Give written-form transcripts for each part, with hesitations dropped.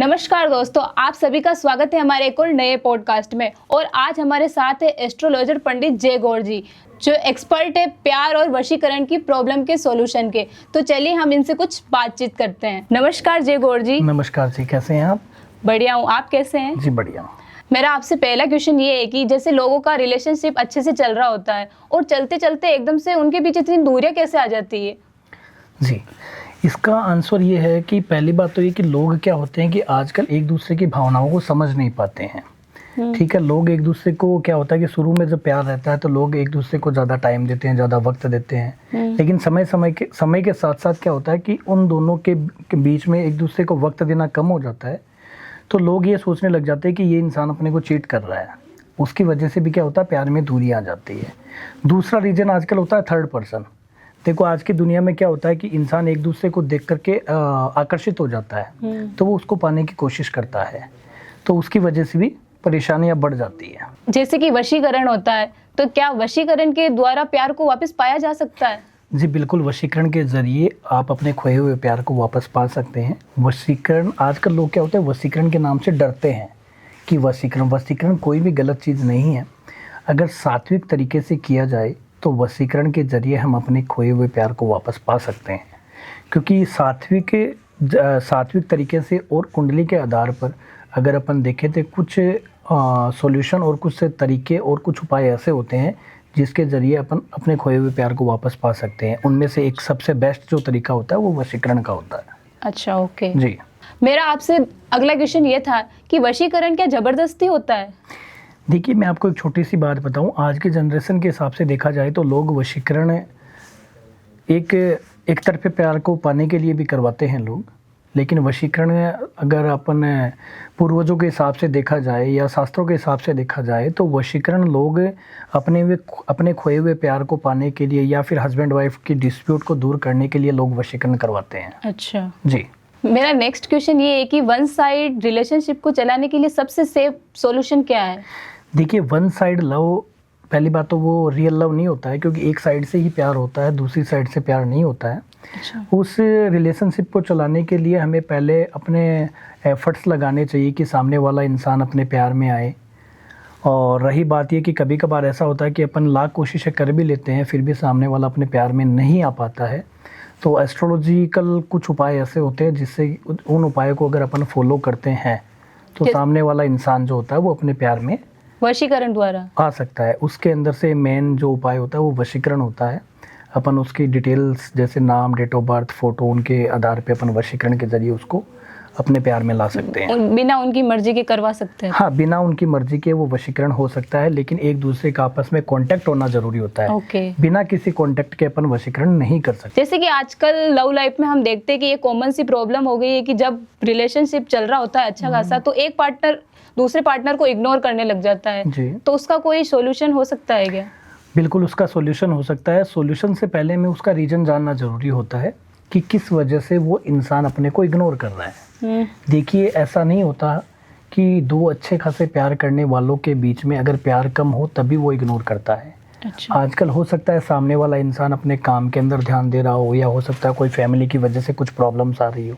नमस्कार दोस्तों, आप सभी का स्वागत है हमारे एक और नए पॉडकास्ट में। और आज हमारे साथ है एस्ट्रोलॉजर पंडित जय गौर जी, जो एक्सपर्ट है प्यार और वशीकरण की प्रॉब्लम के सॉल्यूशन के। तो चलिए हम इनसे कुछ बातचीत करते हैं। नमस्कार जय गौर जी। नमस्कार जी, कैसे हैं आप? बढ़िया हूँ, आप कैसे हैं? जी बढ़िया। मेरा आपसे पहला क्वेश्चन ये है कि जैसे लोगों का रिलेशनशिप अच्छे से चल रहा होता है और चलते चलते एकदम से उनके बीच इतनी दूरियां कैसे आ जाती है? जी, इसका आंसर ये है कि पहली बात तो ये कि लोग क्या होते हैं कि आजकल एक दूसरे की भावनाओं को समझ नहीं पाते हैं। ठीक है, लोग एक दूसरे को क्या होता है कि शुरू में जब प्यार रहता है तो लोग एक दूसरे को ज़्यादा टाइम देते हैं, ज़्यादा वक्त देते हैं। लेकिन समय के साथ साथ क्या होता है कि उन दोनों के बीच में एक दूसरे को वक्त देना कम हो जाता है, तो लोग ये सोचने लग जाते हैं कि ये इंसान अपने को चीट कर रहा है। उसकी वजह से भी क्या होता है, प्यार में दूरी आ जाती है। दूसरा रीज़न आजकल होता है थर्ड पर्सन। देखो आज की दुनिया में क्या होता है कि इंसान एक दूसरे को देख करके आकर्षित हो जाता है, तो वो उसको पाने की कोशिश करता है, तो उसकी वजह से भी परेशानियां बढ़ जाती है। जैसे कि वशीकरण होता है, तो क्या वशीकरण के द्वारा प्यार को वापस पाया जा सकता है? जी बिल्कुल, वशीकरण के ज़रिए आप अपने खोए हुए प्यार को वापस पा सकते हैं। वशीकरण, आजकल लोग क्या होते हैं वशीकरण के नाम से डरते हैं कि वशीकरण कोई भी गलत चीज़ नहीं है। अगर सात्विक तरीके से किया जाए तो वशीकरण के ज़रिए हम अपने खोए हुए प्यार को वापस पा सकते हैं, क्योंकि सात्विक तरीके से और कुंडली के आधार पर अगर अपन देखें तो कुछ सॉल्यूशन और कुछ तरीके और कुछ उपाय ऐसे होते हैं जिसके ज़रिए अपन अपने खोए हुए प्यार को वापस पा सकते हैं। उनमें से एक सबसे बेस्ट जो तरीका होता है वो वशीकरण का होता है। अच्छा, ओके जी। मेरा आपसे अगला क्वेश्चन ये था कि वशीकरण क्या ज़बरदस्ती होता है? देखिए, मैं आपको एक छोटी सी बात बताऊं, आज के जनरेशन के हिसाब से देखा जाए तो लोग वशीकरण एक तरफे प्यार को पाने के लिए भी करवाते हैं लोग। लेकिन वशीकरण अगर अपन पूर्वजों के हिसाब से देखा जाए या शास्त्रों के हिसाब से देखा जाए तो वशीकरण लोग अपने खोए हुए प्यार को पाने के लिए या फिर हस्बैंड वाइफ की डिस्प्यूट को दूर करने के लिए लोग वशीकरण करवाते हैं। अच्छा जी। मेरा नेक्स्ट क्वेश्चन ये है कि वन साइड रिलेशनशिप को चलाने के लिए सबसे सेफ सॉल्यूशन क्या है? देखिए, वन साइड लव, पहली बात तो वो रियल लव नहीं होता है, क्योंकि एक साइड से ही प्यार होता है, दूसरी साइड से प्यार नहीं होता है। अच्छा। उस रिलेशनशिप को चलाने के लिए हमें पहले अपने एफर्ट्स लगाने चाहिए कि सामने वाला इंसान अपने प्यार में आए। और रही बात ये कि कभी कभार ऐसा होता है कि अपन लाख कोशिशें कर भी लेते हैं फिर भी सामने वाला अपने प्यार में नहीं आ पाता है, तो एस्ट्रोलॉजिकल कुछ उपाय ऐसे होते हैं जिससे उन उपायों को अगर अपन फॉलो करते हैं तो सामने वाला इंसान जो होता है वो अपने प्यार में वशीकरण द्वारा आ सकता है। उसके अंदर से मेन जो उपाय होता है वो वशीकरण होता है। अपन उसकी डिटेल्स जैसे नाम, डेट ऑफ बर्थ, फोटो, उनके आधार पे अपन वशीकरण के जरिए उसको अपने प्यार में ला सकते हैं। बिना उनकी मर्जी के करवा सकते हैं? हाँ, बिना उनकी मर्जी के वो वशीकरण हो सकता है, लेकिन एक दूसरे का आपस में कांटेक्ट होना जरूरी होता है। ओके। बिना किसी कांटेक्ट के अपन वशीकरण नहीं कर सकते। जैसे कि आजकल लव लाइफ में हम देखते हैं कि ये कॉमन सी प्रॉब्लम हो गई है कि जब रिलेशनशिप चल रहा होता है अच्छा खासा, तो एक पार्टनर दूसरे पार्टनर को इग्नोर करने लग जाता है जी। तो उसका कोई सॉल्यूशन हो सकता है क्या? बिल्कुल, उसका सॉल्यूशन हो सकता है। सॉल्यूशन से पहले में उसका रीजन जानना जरूरी होता है कि किस वजह से वो इंसान अपने को इग्नोर कर रहा है। देखिए, ऐसा नहीं होता कि दो अच्छे खासे प्यार करने वालों के बीच में अगर प्यार कम हो तभी वो इग्नोर करता है। अच्छा। आजकल हो सकता है सामने वाला इंसान अपने काम के अंदर ध्यान दे रहा हो, या हो सकता है कोई फैमिली की वजह से कुछ प्रॉब्लम्स आ रही हो,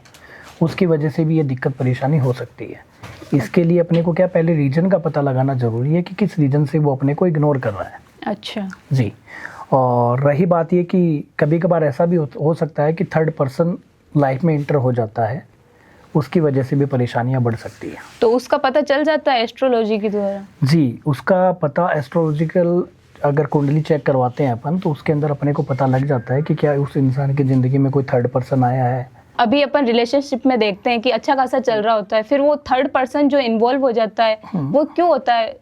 उसकी वजह से भी ये दिक्कत परेशानी हो सकती है। इसके लिए अपने को क्या पहले रीजन का पता लगाना जरूरी है कि किस रीजन से वो अपने को इग्नोर कर रहा है। अच्छा जी। और रही बात ये कि कभी कभार ऐसा भी हो सकता है कि थर्ड पर्सन लाइफ में इंटर हो जाता है, उसकी वजह से भी परेशानियां बढ़ सकती है। तो उसका पता चल जाता है एस्ट्रोलॉजी के द्वारा? जी, उसका पता एस्ट्रोलॉजिकल अगर कुंडली चेक करवाते हैं अपन तो उसके अंदर अपने को पता लग जाता है कि क्या उस इंसान की ज़िंदगी में कोई थर्ड पर्सन आया है। अभी अपन रिलेशनशिप में देखते हैं कि अच्छा खासा चल रहा होता है, फिर वो थर्ड पर्सन जो इन्वॉल्व हो जाता है वो क्यों होता है?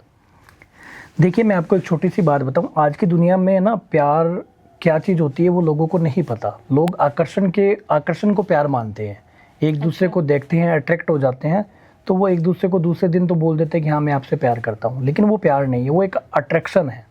देखिए, मैं आपको एक छोटी सी बात बताऊं, आज की दुनिया में ना प्यार क्या चीज़ होती है वो लोगों को नहीं पता। लोग आकर्षण को प्यार मानते हैं, एक दूसरे को देखते हैं, अट्रैक्ट हो जाते हैं, तो वो एक दूसरे को दूसरे दिन तो बोल देते हैं कि हाँ मैं आपसे प्यार करता हूँ, लेकिन वो प्यार नहीं है, वो एक अट्रैक्शन है।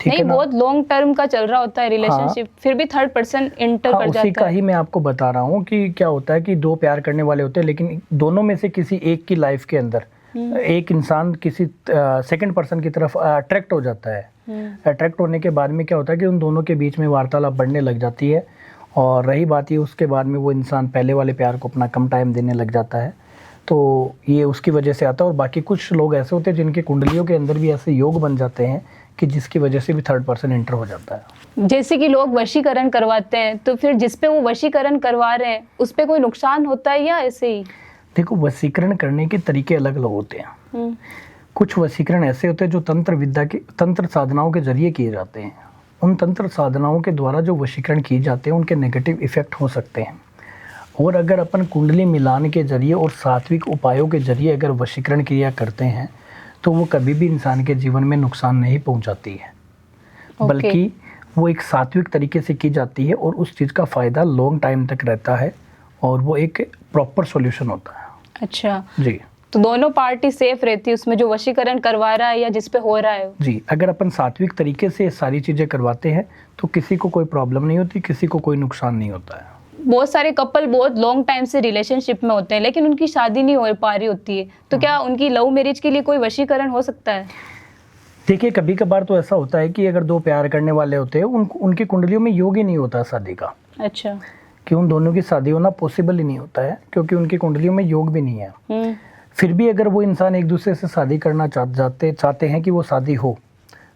ठीक नहीं, है ना? बहुत लॉन्ग टर्म का चल रहा होता है रिलेशनशिप। हाँ, फिर भी थर्ड पर्सन इंटर कर जाता है। उसी का ही मैं आपको बता रहा हूँ कि क्या होता है कि दो प्यार करने वाले होते हैं, लेकिन दोनों में से किसी एक की लाइफ के अंदर एक इंसान किसी सेकंड पर्सन की तरफ अट्रैक्ट हो जाता है। अट्रैक्ट होने के बाद में क्या होता है कि उन दोनों के बीच में वार्तालाप बढ़ने लग जाती है, और रही बात ये उसके बाद में वो इंसान पहले वाले प्यार को अपना कम टाइम देने लग जाता है। तो ये उसकी वजह से आता है। और बाकी कुछ लोग ऐसे होते हैं जिनकी कुंडलियों के अंदर भी ऐसे योग बन जाते हैं कि जिसकी वजह से भी थर्ड पर्सन एंटर हो जाता है। जैसे कि लोग वशीकरण करवाते हैं, तो फिर जिस पे वो वशीकरण करवा रहे हैं उस पे कोई नुकसान होता है या ऐसे ही? देखो, वशीकरण करने के तरीके अलग अलग होते हैं। कुछ वशीकरण ऐसे होते हैं जो तंत्र साधनाओं के जरिए किए जाते हैं। उन तंत्र साधनाओं के द्वारा जो वशीकरण किए जाते हैं उनके नेगेटिव इफेक्ट हो सकते हैं। और अगर अपन कुंडली मिलान के जरिए और सात्विक उपायों के जरिए अगर वशीकरण क्रिया करते हैं तो वो कभी भी इंसान के जीवन में नुकसान नहीं पहुंचाती है, बल्कि वो एक सात्विक तरीके से की जाती है और उस चीज़ का फ़ायदा लॉन्ग टाइम तक रहता है और वो एक प्रॉपर सॉल्यूशन होता है। अच्छा जी, तो दोनों पार्टी सेफ रहती है उसमें, जो वशीकरण करवा रहा है या जिस पे हो रहा है? जी, अगर अपन सात्विक तरीके से सारी चीज़ें करवाते हैं तो किसी को कोई प्रॉब्लम नहीं होती, किसी को कोई नुकसान नहीं होता है। बहुत सारे कपल बहुत लॉन्ग टाइम से रिलेशनशिप में होते हैं लेकिन उनकी शादी नहीं हो पा रही होती है, तो क्या उनकी लव मैरिज के लिए कोई वशीकरण हो सकता है? देखिए, कभी कभार तो ऐसा होता है कि अगर दो प्यार करने वाले होते हैं उनकी कुंडलियों में योग ही नहीं होता शादी का। अच्छा। कि उन दोनों की शादी होना पॉसिबल ही नहीं होता है क्योंकि उनकी कुंडलियों में योग भी नहीं है। फिर भी अगर वो इंसान एक दूसरे से शादी करना चाहते हैं कि वो शादी हो,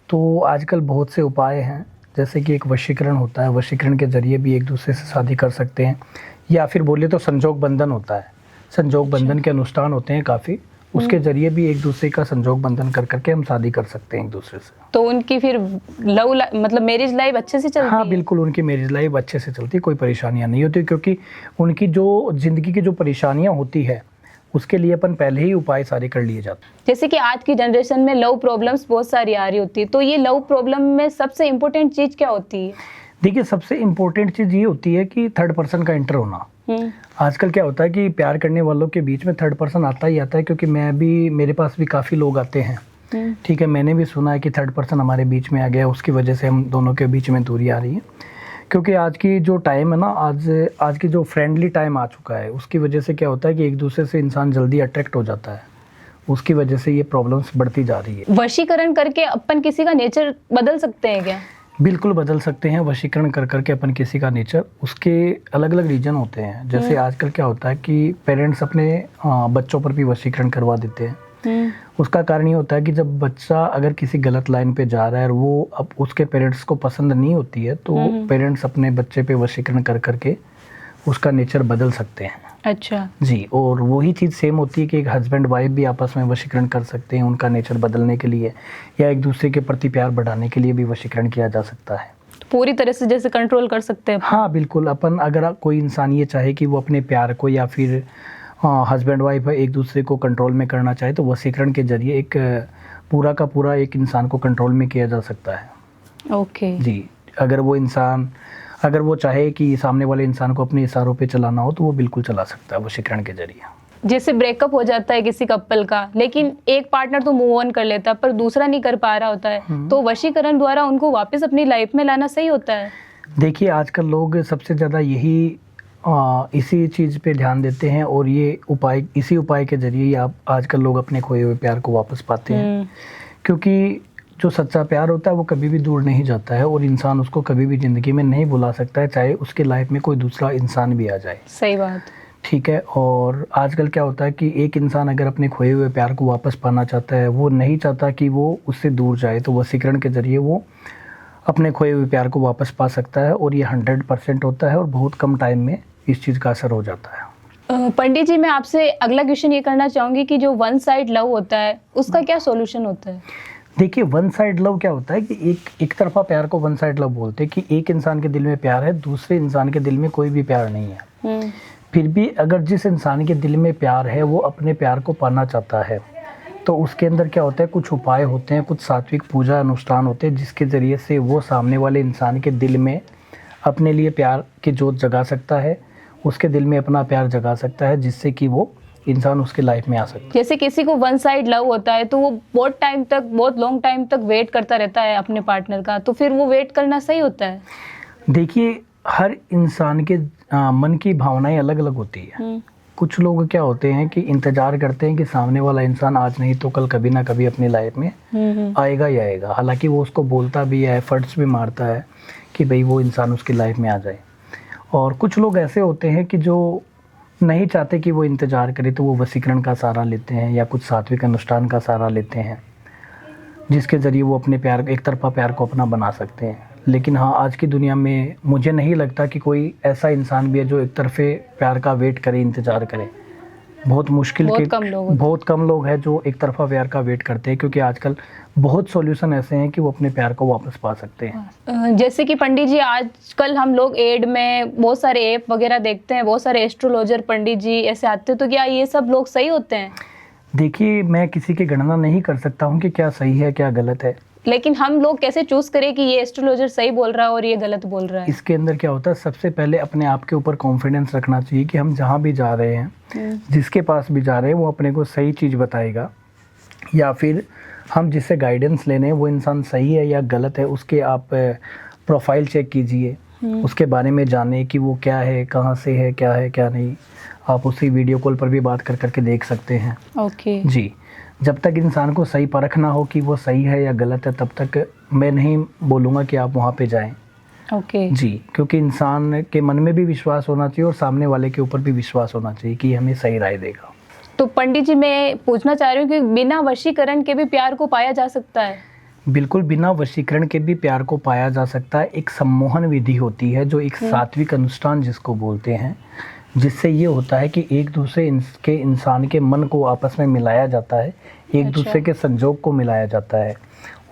तो आजकल बहुत से उपाय हैं, जैसे कि एक वशीकरण होता है। वशीकरण के जरिए भी एक दूसरे से शादी कर सकते हैं, या फिर बोले तो संजोग बंधन होता है। संजोग बंधन के अनुष्ठान होते हैं काफ़ी, उसके जरिए भी एक दूसरे का संजोग बंधन कर करके हम शादी कर सकते हैं एक दूसरे से। तो उनकी फिर मतलब मैरिज लाइफ अच्छे से चलती है? हाँ बिल्कुल, उनकी मैरिज लाइफ अच्छे से चलती है, कोई परेशानियाँ नहीं होती, क्योंकि उनकी जो ज़िंदगी की जो परेशानियाँ होती है उसके लिए अपन पहले ही उपाय सारे कर लिए जाते हैं। जैसे कि आज की जनरेशन में लव प्रॉब्लम्स बहुत सारी आ रही होती है, तो ये लव प्रॉब्लम में सबसे इम्पोर्टेंट चीज़ क्या होती है? देखिए, सबसे इम्पोर्टेंट चीज़ ये होती है कि थर्ड पर्सन का एंटर होना। आजकल क्या होता है कि प्यार करने वालों के बीच में थर्ड पर्सन आता ही आता है, क्योंकि मेरे पास भी काफ़ी लोग आते हैं। ठीक है, मैंने भी सुना है कि थर्ड पर्सन हमारे बीच में आ गया, उसकी वजह से हम दोनों के बीच में दूरी आ रही है। क्योंकि आज की जो टाइम है ना, आज की जो फ्रेंडली टाइम आ चुका है, उसकी वजह से क्या होता है कि एक दूसरे से इंसान जल्दी अट्रैक्ट हो जाता है, उसकी वजह से ये प्रॉब्लम्स बढ़ती जा रही है। वशीकरण करके अपन किसी का नेचर बदल सकते हैं क्या? बिल्कुल बदल सकते हैं। वशीकरण कर करके अपन किसी का नेचर, उसके अलग अलग रीजन होते हैं। जैसे आजकल क्या होता है कि पेरेंट्स अपने बच्चों पर भी वशीकरण करवा देते हैं। उसका कारण ये होता है कि जब बच्चा अगर किसी गलत लाइन पे जा रहा है और वो अब उसके पेरेंट्स को पसंद नहीं होती है, तो पेरेंट्स अपने बच्चे पे वशीकरण कर करके उसका नेचर बदल सकते हैं। अच्छा जी, और वही चीज़ सेम होती है कि एक हस्बैंड वाइफ भी आपस में वशीकरण कर सकते हैं उनका नेचर बदलने के लिए, या एक दूसरे के प्रति प्यार बढ़ाने के लिए भी वशीकरण किया जा सकता है। पूरी तरह से जैसे कंट्रोल कर सकते हैं? हाँ बिल्कुल, अपन अगर कोई इंसान ये चाहे कि वो अपने प्यार को या फिर हस्बैंड वाइफ एक दूसरे को कंट्रोल में करना चाहे, तो वशीकरण के जरिए एक पूरा का पूरा एक इंसान को कंट्रोल में किया जा सकता है। ओके जी, अगर वो चाहे कि सामने वाले इंसान को अपने इशारों पे चलाना हो तो वो बिल्कुल चला सकता है वशीकरण के जरिए। जैसे ब्रेकअप हो जाता है किसी कपल का, लेकिन एक पार्टनर तो मूव ऑन कर लेता है पर दूसरा नहीं कर पा रहा होता है, तो वशीकरण द्वारा उनको वापस अपनी लाइफ में लाना सही होता है? देखिए, आजकल लोग सबसे ज़्यादा इसी चीज़ पे ध्यान देते हैं, और इसी उपाय के जरिए ही आजकल लोग अपने खोए हुए प्यार को वापस पाते हैं। क्योंकि जो सच्चा प्यार होता है वो कभी भी दूर नहीं जाता है, और इंसान उसको कभी भी ज़िंदगी में नहीं भुला सकता है, चाहे उसके लाइफ में कोई दूसरा इंसान भी आ जाए। सही बात। ठीक है, और आजकल क्या होता है कि एक इंसान अगर अपने खोए हुए प्यार को वापस पाना चाहता है, वो नहीं चाहता कि वो उससे दूर जाए, तो वशीकरण के जरिए वो अपने खोए हुए प्यार को वापस पा सकता है, और ये 100% होता है, और बहुत कम टाइम में इस चीज़ का असर हो जाता है। पंडित जी, मैं आपसे अगला क्वेश्चन ये करना चाहूँगी कि जो वन साइड लव होता है उसका क्या सॉल्यूशन होता है? देखिए, वन साइड लव क्या होता है कि एक तरफा प्यार को वन साइड लव बोलते हैं, कि एक इंसान के दिल में प्यार है, दूसरे इंसान के दिल में कोई भी प्यार नहीं है। फिर भी अगर जिस इंसान के दिल में प्यार है वो अपने प्यार को पाना चाहता है, तो उसके अंदर क्या होता है, कुछ उपाय होते हैं, कुछ सात्विक पूजा अनुष्ठान होते हैं, जिसके ज़रिए से वो सामने वाले इंसान के दिल में अपने लिए प्यार की जोत जगा सकता है, उसके दिल में अपना प्यार जगा सकता है, जिससे कि वो इंसान उसके लाइफ में आ सकता है। जैसे किसी को वन साइड लव होता है तो वो बहुत लॉन्ग टाइम तक वेट करता रहता है अपने पार्टनर का, तो फिर वो वेट करना सही होता है? देखिए, हर इंसान के मन की भावनाएं अलग अलग होती है। कुछ लोग क्या होते हैं कि इंतजार करते हैं कि सामने वाला इंसान आज नहीं तो कल कभी ना कभी अपनी लाइफ में आएगा ही आएगा, हालांकि वो उसको बोलता भी है, एफर्ट्स भी मारता है कि भाई वो इंसान उसकी लाइफ में आ जाए। और कुछ लोग ऐसे होते हैं कि जो नहीं चाहते कि वो इंतज़ार करे, तो वो वशीकरण का सहारा लेते हैं या कुछ सात्विक अनुष्ठान का सहारा लेते हैं, जिसके ज़रिए वो अपने प्यार, एक तरफा प्यार को अपना बना सकते हैं। लेकिन हाँ, आज की दुनिया में मुझे नहीं लगता कि कोई ऐसा इंसान भी है जो एक तरफे प्यार का वेट करे, इंतज़ार करे। बहुत मुश्किल के बहुत कम लोग हैं जो एक तरफा प्यार का वेट करते हैं, क्योंकि आजकल बहुत सॉल्यूशन ऐसे हैं कि वो अपने प्यार को वापस पा सकते हैं। जैसे कि पंडित जी, आजकल हम लोग एड में बहुत सारे ऐप वगैरह देखते हैं, बहुत सारे एस्ट्रोलॉजर पंडित जी ऐसे आते हैं, तो क्या ये सब लोग सही होते हैं? देखिए, मैं किसी की गणना नहीं कर सकता हूँ कि क्या सही है क्या गलत है, लेकिन हम लोग कैसे चूज करें कि ये एस्ट्रोलॉजर सही बोल रहा है और ये गलत बोल रहा है? इसके अंदर क्या होता है, सबसे पहले अपने आप के ऊपर कॉन्फिडेंस रखना चाहिए कि हम जहाँ भी जा रहे हैं, जिसके पास भी जा रहे हैं, वो अपने को सही चीज़ बताएगा, या फिर हम जिससे गाइडेंस लेने हैं वो इंसान सही है या गलत है, उसके आप प्रोफाइल चेक कीजिए, उसके बारे में जाने कि वो क्या है, कहाँ से है क्या नहीं। आप उसी वीडियो कॉल पर भी बात कर करके देख सकते हैं। ओके जी, जब तक इंसान को सही परख ना हो कि वो सही है या गलत है, तब तक मैं नहीं बोलूँगा कि आप वहाँ पे जाएं। ओके जी, क्योंकि इंसान के मन में भी विश्वास होना चाहिए और सामने वाले के ऊपर भी विश्वास होना चाहिए कि हमें सही राय देगा। तो पंडित जी, मैं पूछना चाह रही हूँ कि बिना वशीकरण के भी प्यार को पाया जा सकता है? बिल्कुल, बिना वशीकरण के भी प्यार को पाया जा सकता है। एक सम्मोहन विधि होती है, जो एक सात्विक अनुष्ठान जिसको बोलते हैं, जिससे ये होता है कि एक दूसरे के इंसान के मन को आपस में मिलाया जाता है, एक दूसरे के संजोग को मिलाया जाता है।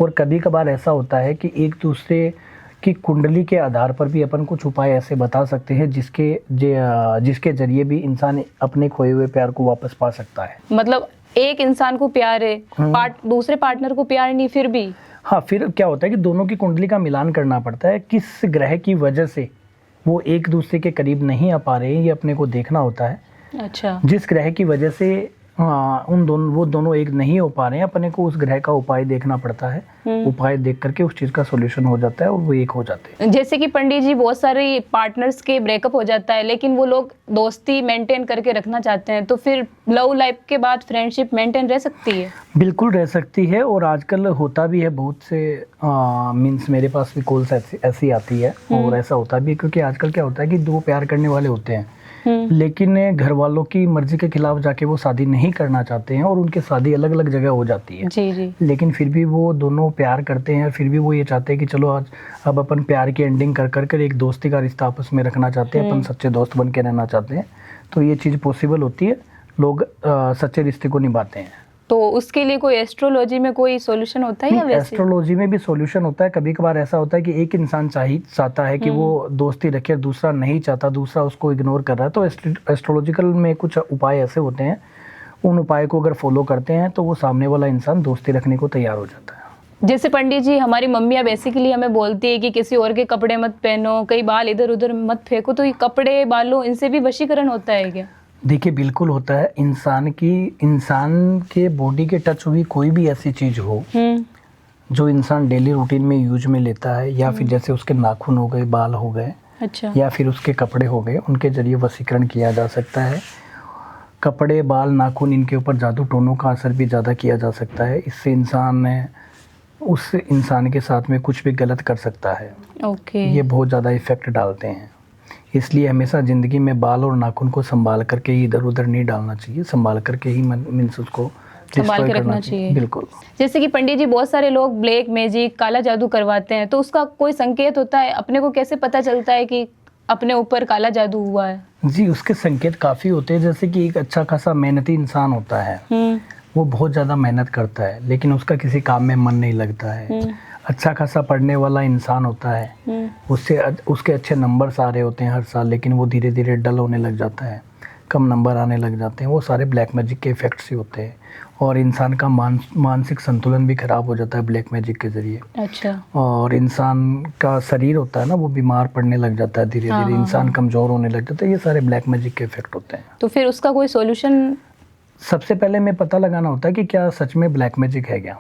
और कभी कभार ऐसा होता है कि एक दूसरे की कुंडली के आधार पर भी अपन कुछ उपाय ऐसे बता सकते हैं जिसके जरिए भी इंसान अपने खोए हुए प्यार को वापस पा सकता है। मतलब एक इंसान को प्यार है, दूसरे पार्टनर को प्यार नहीं, फिर भी? हाँ, फिर क्या होता है कि दोनों की कुंडली का मिलान करना पड़ता है, किस ग्रह की वजह से वो एक दूसरे के करीब नहीं आ पा रहे हैं, ये अपने को देखना होता है। अच्छा। जिस ग्रह की वजह से वो दोनों एक नहीं हो पा रहे हैं, अपने को उस ग्रह का उपाय देखना पड़ता है। उपाय देख करके उस चीज़ का सॉल्यूशन हो जाता है और वो एक हो जाते हैं। जैसे कि पंडित जी, बहुत सारे पार्टनर्स के ब्रेकअप हो जाता है, लेकिन वो लोग दोस्ती मेंटेन करके रखना चाहते हैं, तो फिर लव लाइफ के बाद फ्रेंडशिप मेंटेन रह सकती है? बिल्कुल रह सकती है, और आजकल होता भी है। बहुत से मीन्स मेरे पास भी कॉल्स ऐसी आती है, और ऐसा होता भी है, क्योंकि आजकल क्या होता है कि दो प्यार करने वाले होते हैं, लेकिन घर वालों की मर्जी के खिलाफ जाके वो शादी नहीं करना चाहते हैं, और उनकी शादी अलग अलग जगह हो जाती है। जी। लेकिन फिर भी वो दोनों प्यार करते हैं, फिर भी वो ये चाहते हैं कि चलो आज अब अपन प्यार की एंडिंग कर एक दोस्ती का रिश्ता आपस में रखना चाहते हैं, अपन सच्चे दोस्त बन के रहना चाहते हैं। तो ये चीज़ पॉसिबल होती है, लोग सच्चे रिश्ते को निभाते हैं। तो उसके लिए कोई एस्ट्रोलॉजी में कोई सॉल्यूशन होता है या वैसे? एस्ट्रोलॉजी में भी सॉल्यूशन होता है। कभी कभार ऐसा होता है कि एक इंसान चाहता है कि वो दोस्ती रखे, दूसरा नहीं चाहता, दूसरा उसको इग्नोर कर रहा है, तो एस्ट्रोलॉजिकल में कुछ उपाय ऐसे होते हैं, उन उपाय को अगर फॉलो करते हैं तो वो सामने वाला इंसान दोस्ती रखने को तैयार हो जाता है। जैसे पंडित जी, हमारी मम्मियाँ बेसिकली हमें बोलती है कि किसी और के कपड़े मत पहनो, कई बाल इधर उधर मत फेंको, तो ये कपड़े बालों इनसे भी वशीकरण होता है क्या? देखिए, बिल्कुल होता है। इंसान के बॉडी के टच हुई कोई भी ऐसी चीज़ हो जो इंसान डेली रूटीन में यूज में लेता है, या फिर जैसे उसके नाखून हो गए, बाल हो गए, अच्छा, या फिर उसके कपड़े हो गए, उनके जरिए वशीकरण किया जा सकता है। कपड़े, बाल, नाखून, इनके ऊपर जादू टोनों का असर भी ज़्यादा किया जा सकता है। इससे उस इंसान के साथ में कुछ भी गलत कर सकता है। ओके। ये बहुत ज़्यादा इफेक्ट डालते हैं, इसलिए हमेशा ज़िंदगी में बाल और नाखून को संभाल करके ही इधर उधर नहीं डालना चाहिए, संभाल करके ही मीन्स उसको संभाल के रखना चाहिए। बिल्कुल। जैसे कि पंडित जी, बहुत सारे लोग ब्लैक मैजिक, काला जादू करवाते हैं, तो उसका कोई संकेत होता है? अपने को कैसे पता चलता है कि अपने ऊपर काला जादू हुआ है? जी, उसके संकेत काफ़ी होते हैं। जैसे कि एक अच्छा खासा मेहनती इंसान होता है, वो बहुत ज़्यादा मेहनत करता है, लेकिन उसका किसी काम में मन नहीं लगता है। अच्छा खासा पढ़ने वाला इंसान होता है, उसके अच्छे नंबर्स आ रहे होते हैं हर साल, लेकिन वो धीरे धीरे डल होने लग जाता है, कम नंबर आने लग जाते हैं। वो सारे ब्लैक मैजिक के इफेक्ट्स ही होते हैं, और इंसान का मानसिक संतुलन भी खराब हो जाता है ब्लैक मैजिक के ज़रिए। अच्छा। और इंसान का शरीर होता है ना, वो बीमार पड़ने लग जाता है धीरे धीरे, इंसान कमज़ोर होने लग जाता है। ये सारे ब्लैक मैजिक के इफेक्ट होते हैं। तो फिर उसका कोई सॉल्यूशन? सबसे पहले हमें पता लगाना होता है कि क्या सच में ब्लैक मैजिक है क्या।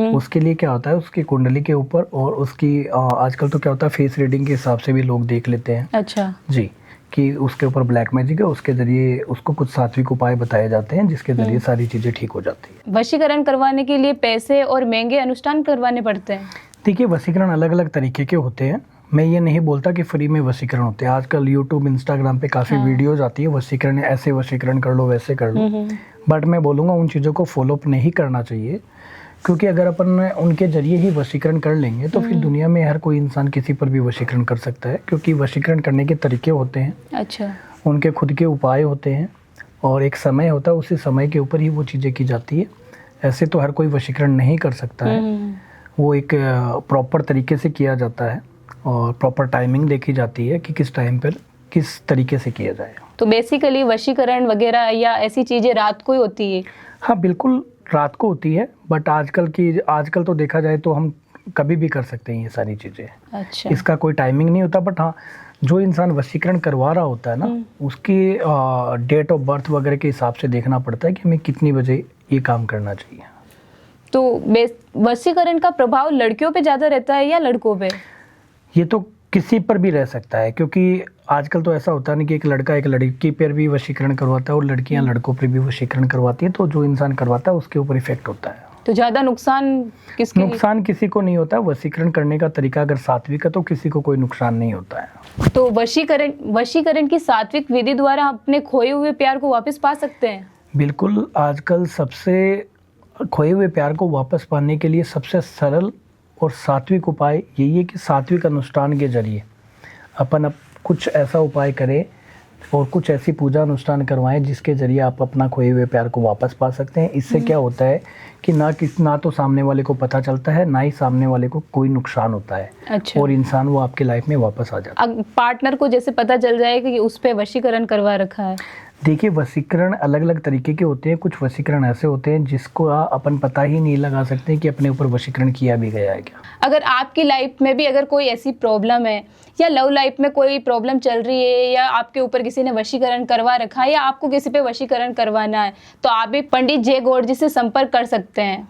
उसके लिए क्या होता है, उसकी कुंडली के ऊपर, और उसकी आजकल तो क्या होता है, फेस रीडिंग के हिसाब से भी लोग देख लेते हैं। अच्छा जी, कि उसके ऊपर ब्लैक मैजिक है, उसके जरिए उसको कुछ सात्विक उपाय बताए जाते हैं, जिसके जरिए सारी चीज़ें ठीक हो जाती है। वशीकरण करवाने के लिए पैसे और महंगे अनुष्ठान करवाने पड़ते हैं? देखिए, वशीकरण अलग अलग तरीके के होते हैं। मैं ये नहीं बोलता कि फ्री में वशीकरण होते हैं। आजकल यूट्यूब इंस्टाग्राम पे काफ़ी वीडियोज आती है वशीकरण, ऐसे वशीकरण कर लो वैसे कर लो, बट मैं बोलूँगा उन चीज़ों को फॉलोअप नहीं करना चाहिए, क्योंकि अगर अपन उनके जरिए ही वशीकरण कर लेंगे तो फिर दुनिया में हर कोई इंसान किसी पर भी वशीकरण कर सकता है, क्योंकि वशीकरण करने के तरीके होते हैं। अच्छा। उनके खुद के उपाय होते हैं और एक समय होता है, उसी समय के ऊपर ही वो चीज़ें की जाती है। ऐसे तो हर कोई वशीकरण नहीं कर सकता है, वो एक प्रॉपर तरीके से किया जाता है और प्रॉपर टाइमिंग देखी जाती है कि किस टाइम पर किस तरीके से किया जाए। तो बेसिकली वशीकरण वगैरह या ऐसी चीज़ें रात को ही होती है? हाँ बिल्कुल, रात को होती है, बट आजकल तो देखा जाए तो हम कभी भी कर सकते हैं ये सारी चीज़ें। अच्छा। इसका कोई टाइमिंग नहीं होता, बट हाँ जो इंसान वशीकरण करवा रहा होता है ना, उसकी डेट ऑफ बर्थ वगैरह के हिसाब से देखना पड़ता है कि हमें कितनी बजे ये काम करना चाहिए। तो वशीकरण का प्रभाव लड़कियों पे ज़्यादा रहता है या लड़कों पे? ये तो किसी पर भी रह सकता है, क्योंकि आजकल तो ऐसा होता है ना कि एक लड़का एक लड़की पर भी वशीकरण करवाता है और लड़कियां लड़कों पर भी वशीकरण करवाती है, तो जो इंसान करवाता है उसके ऊपर इफेक्ट होता है। तो ज़्यादा नुकसान नुकसान किसी को नहीं होता। वशीकरण करने का तरीका अगर सात्विक है तो किसी को कोई नुकसान नहीं होता है। तो वशीकरण की सात्विक विधि द्वारा अपने खोए हुए प्यार को वापस पा सकते हैं? बिल्कुल, आजकल सबसे खोए हुए प्यार को वापस पाने के लिए सबसे सरल और सात्विक उपाय यही है कि सात्विक अनुष्ठान के जरिए अपन अब कुछ ऐसा उपाय करें और कुछ ऐसी पूजा अनुष्ठान करवाएं जिसके जरिए आप अपना खोए हुए प्यार को वापस पा सकते हैं। इससे क्या होता है कि ना तो सामने वाले को पता चलता है, ना ही सामने वाले को कोई नुकसान होता है। अच्छा। और इंसान वो आपके लाइफ में वापस आ जाता है। पार्टनर को जैसे पता चल जाए कि उस पे वशीकरण करवा रखा है? देखिए, वशीकरण अलग अलग तरीके के होते हैं। कुछ वशीकरण ऐसे होते हैं जिसको अपन पता ही नहीं लगा सकते कि अपने ऊपर वशीकरण किया भी गया है क्या। अगर आपकी लाइफ में भी अगर कोई ऐसी प्रॉब्लम है या लव लाइफ में कोई प्रॉब्लम चल रही है या आपके ऊपर किसी ने वशीकरण करवा रखा है या आपको किसी पे वशीकरण करवाना है, तो आप भी पंडित जे गौड़ जी से संपर्क कर सकते हैं।